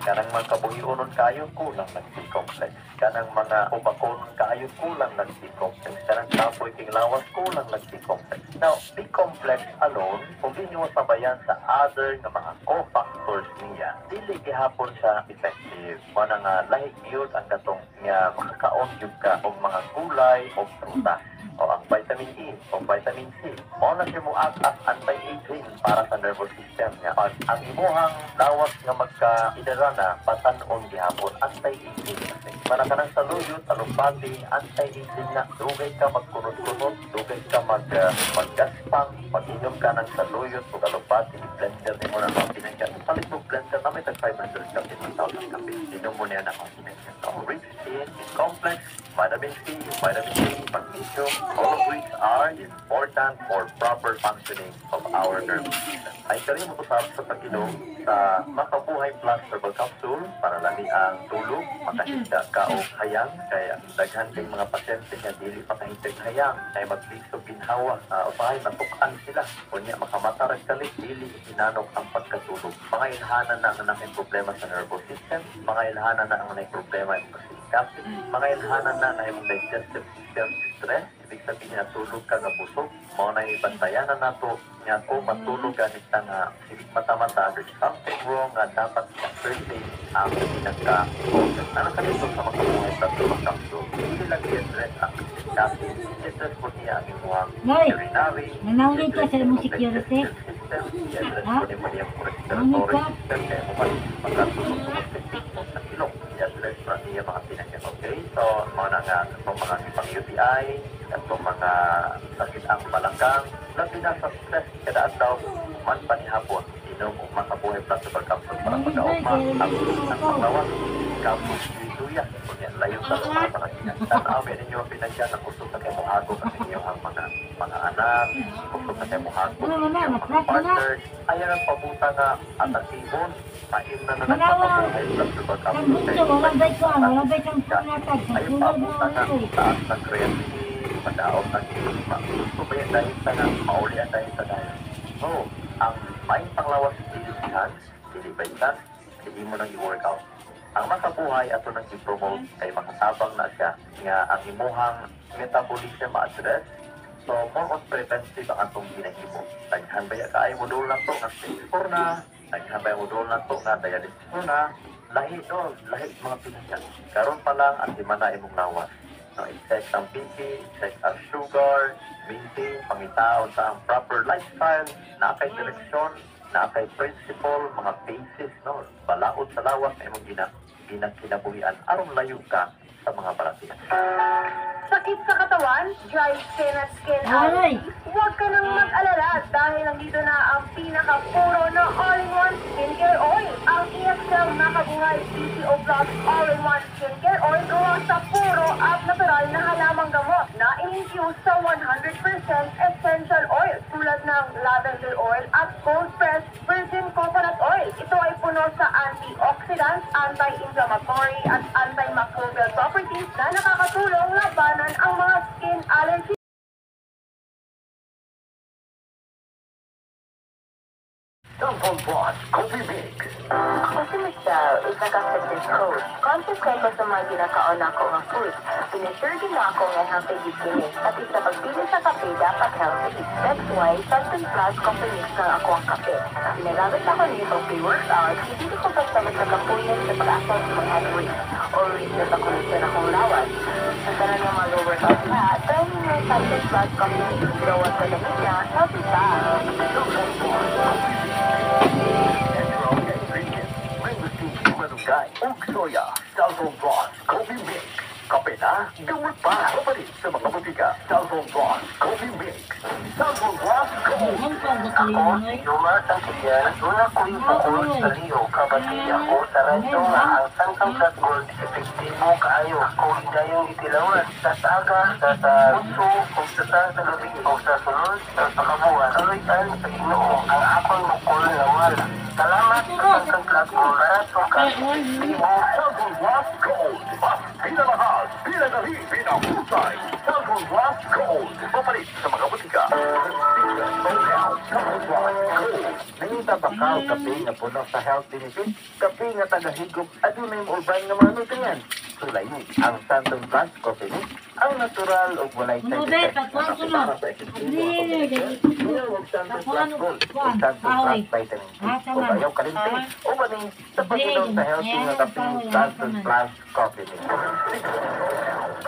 Kanang mga kabuhiunon kayo, kulang ng C-complex. Kanang mga ubakonon kayo, kulang ng C-complex. Kanang kapoy king lawas, kulang ng C-complex. Now, B-complex alone, kung di nyo sabayan sa other nga mga cofactors niya, dili gihapon siya effective. Mana nga lahig yun ang gatong nga makakaon yun ka o mga gulay o prutas o ang vitamin E o vitamin C. Mao na siya mo act as anti-aging para sa nervous system niya. Pag ang imuhang lawas nga magka-idara na, patanon gihapon, anti-aging. Para ka ng saluyot, alumbati, anti-aging na. Dugay ka magkunot-kunot, dugay ka maggaspang, pag-inom ka ng saluyot o alumbati, blender mo na mga pinagyan. Palit mo blender na may tag 500 kape, 1,000 kape. Inom mo niya na mga pinagyan. So, rich in complex, vitamin C, vitamin D, magnesium, all of which are important for proper functioning of our nervous system. Ay kari mo kusap sa pag-inom sa Makabuhay Plus Herbal Capsule para lami ang tulog, makahinda ka o hayang, kaya daghan kay mga pasyente nga dili makahindag hayang, ay magbisog ginhawa, usahay matukan sila, kunya makamatarag kalit, dili hinanok ang pagkatulog. Mga ilhanan na ang may problema sa nervous system, mga ilhanan na ang may problema sa mga ilhanan na na yung digestive system stress, ibig sabihin na tulog ka na busog, mga naibantayanan na to, nga kung matulog ganit na nga, ibig mata-mata, there's something wrong nga dapat ma-survey ang pinagka-process. Na nakalito sa Makabuhay sa Kapso, hindi lang i-address ang kasi i-address po niya ang imuhang urinary, nanawin ka sa mong security? system, i-address po niya yung respiratory system, kaya mo magkatulog-tulog sa ilong, i-address po niya mga pinagyan. Okay, so mga nga itong mga ipang UTI, itong mga sakit ang balanggang, labi na sa stress, kada daw man panihapon, inom o Makabuhay Plus Herbal Capsule para pag-auma, ang panglawas, kapos, luya, kunya layo sa mga pangasingan. Tanaawin ninyo ang pinagyan na gusto sa kayo muhago kasi ninyo ang mga anak, gusto sa kayo muhago ninyo mga partners, ayan ang pabuta nga at ang ibon, maim na Makabuhay Plus Herbal Capsule kayo. Ayun pabuta nga taas ng creativity, madaot ng isma. Gusto ba yan dahil sa nga, maulian dahil sa dahil. So, ang may panglawas dilihan, dilibaitan, hindi mo nang i-workout. Ang Makabuhay ato nang i-promote kay makatabang na siya nga ang imuhang metabolism ma-address. So, more on preventive ang atong ginahimo. Daghan ba ka ay modul na to nga stage 4 na, daghan ba modul na to nga dialysis na, lahi no, lahi mga pinagyan. Karon pa lang ang himana imong lawas. No, i-check ang BP, check ang sugar, maintain, pangitaon sa ang proper lifestyle, na kay direksyon, na kay principle, mga basis, no, balaod sa lawas na imong ginakinabuhian, aron layo ka sa mga balatian. Sakit sa katawan, dry skin at skin allergies, huwag ka nang mag-alala dahil nandito na ang pinaka-puro na all-in-one skincare oil. Ang EXL Makabuhay PCO Plus All-in-One Skincare Oil gawa sa puro at natural na halamang gamot na in-infuse sa 100% essential oil tulad ng lavender oil at cold-pressed virgin coconut oil. Ito ay puno sa antioxidants, anti-inflammatory at antimicrobial properties na nakakatulong labanan ang mga skin allergies. Cellphone Plus Coffee Mix. Ako si Michelle, isa ka fitness coach. Conscious kayo ko sa mga ginakaon ako nga food. Pinisure din na ako nga healthy eating. At isa pagpili sa kape dapat healthy. That's why, Cellphone Plus Coffee Mix na ako ang kape. Pinagamit ako nito pre-workout, hindi ko basta magkakapuyan sa pag-asal sa mga head weight or weight na sa kondisyon akong lawas. Ang tanan ng mga workout na, try mo yung Cellphone Plus Coffee Mix. Gawat ka na niya, healthy ka. Cellphone Plus Coffee Mix. Natural ingredients. May gusto manungay o soya. Cellphone Plus Coffee Mix. Kape na, gamot pa. Kapalit sa mga butika. Cellphone Plus Coffee Mix. Cellphone Plus Coffee Mix. Ako, Yuma Santiago, una ko yung bukol sa Rio, kabati ako sa radyo nga ang Sangkang Plus Gold, epektibo kaayo. Kung hidayong itilawan, sa saga, sa utso, kung sa labi, o sa sunod, sa pakabuhan, kalitan sa Ginoo, ang akong bukol na wala. Salamat sa pagkaklat mo na sukat. Cellphone Plus Gold. Mas pinamahal, pinadali, pinahusay. Cellphone Plus Gold. Papalit sa mga butika. Cellphone Plus Gold. Nangitabakaw kape nga puno sa health benefits, kape nga tagahigop at yun ay urban nga mga nutrients. Sulay mo, ang Santon Plus Coffee Mix, ang natural o walay side Ano, be? effects na Patuan ko kape na. para sa efektibo Ano, ang pagkakas. Tinawag Santon Plus Gold o Santon Plus Vitamin C o bayaw kalimti o maning sa pagkilaw sa healthy nga kape Santon Plus Coffee Mix.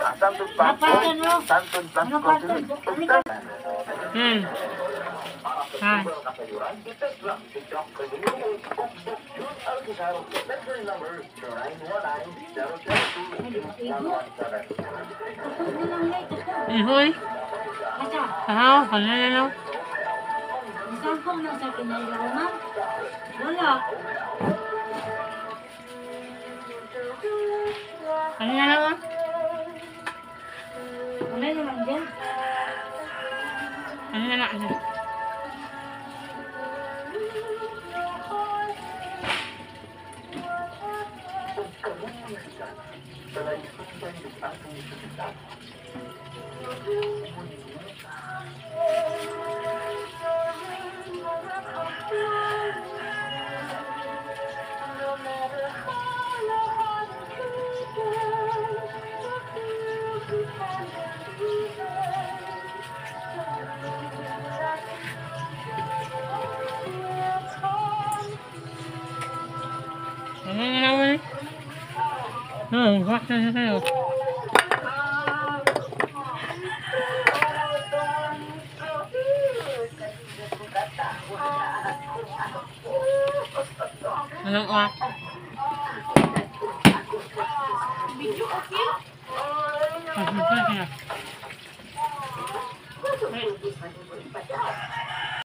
Ang Santon Plus Gold, Santon Plus Coffee Mix, o Santon Ha. Ihoy. Asa? Ahaw, kanina lang. Isang pong nasa pinailawan? Wala. Kanina lang ah. Wala naman dyan. Kanina lang. Kanina lang eh. Bakit na sa'yo? Anong ah? Video okay? Ay,